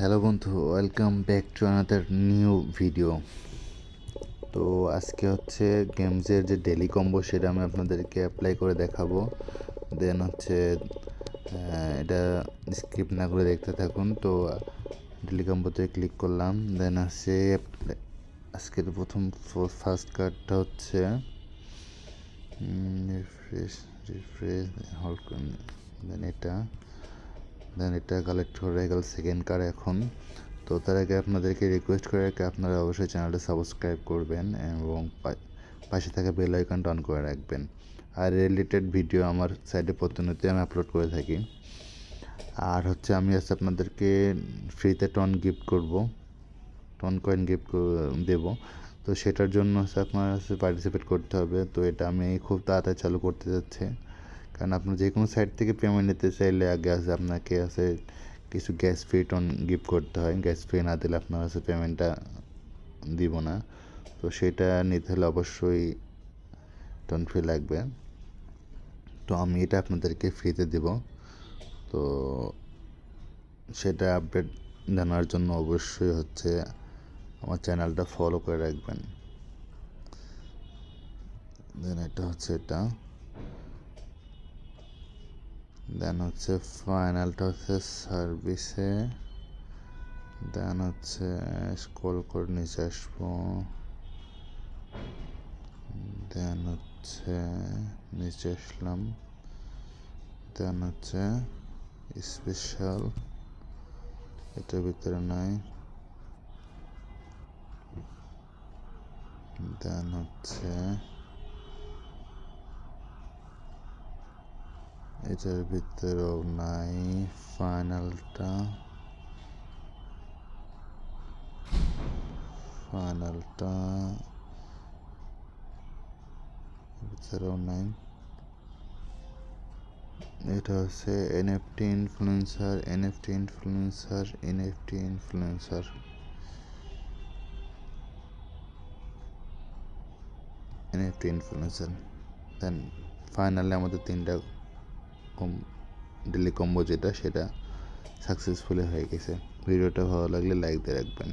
Hello বন্ধু, welcome back to another new video. তো আজকে হচ্ছে গেমসের যে ডেলি কম্বো সেটা আমি আপনাদেরকে অ্যাপ্লাই করে দেখাবো। দেন হচ্ছে এটা স্কিপ না করে দেখতে থাকুন। তো ডেলি কম্বোতে ক্লিক করলাম, দেন আসছে আজকের ফার্স্ট কার্ডটা হচ্ছে রিফ্রেশ হল্ড দেন এটা কালেক্ট হয়ে গেল সেকেন্ড কার্ড এখন। তো তার আগে আপনাদেরকে রিকোয়েস্ট করে রাখি আপনারা অবশ্যই চ্যানেলটা সাবস্ক্রাইব করবেন এবং পাশে থাকা বেল আইকনটা অন করে রাখবেন। আর রিলেটেড ভিডিও আমার সাইটে প্রতিনিয়ত আমি আপলোড করে থাকি। আর হচ্ছে আমি আজকে আপনাদেরকে ফ্রিতে টন গিফট করব, টন কয়েন গিফট দেব। তো সেটার জন্য হচ্ছে আপনার হচ্ছে পার্টিসিপেট করতে হবে। তো এটা আমি খুব তাড়াতাড়ি চালু করতে যাচ্ছি, কারণ আপনার যে কোনো সাইট থেকে পেমেন্ট নিতে চাইলে আগে আছে আপনাকে আছে কিছু গ্যাস ফ্রি টন গিফট করতে হয়। গ্যাস ফ্রি না দিলে আপনার কাছে পেমেন্টটা দিব না। তো সেটা নিতে হলে অবশ্যই টন ফ্রি লাগবে। তো আমি এটা আপনাদেরকে ফ্রিতে দেব। তো সেটা আপডেট জানার জন্য অবশ্যই হচ্ছে আমার চ্যানেলটা ফলো করে রাখবেন। দেন এটা হচ্ছে এটা, দেন হচ্ছে ফাইনালটা হচ্ছে সার্ভিসে, দেন হচ্ছে স্ক্রল করে নিচে আসবো, দেন হচ্ছে নিচে আসলাম, দেন হচ্ছে স্পেশাল, এটার ভিতরে নাই, দেন হচ্ছে এটার ভিতরেও নাই, ফাইনালটা ভিতরেও নাই। এটা হচ্ছে এনএফটি ইনফ্লুয়েন্সার, দেন ফাইনালি আমাদের তিনটা ডেলি কম্বো যেটা সেটা সাকসেসফুলি হয়ে গেছে। ভিডিওটা ভালো লাগলে লাইক দিয়ে রাখবেন।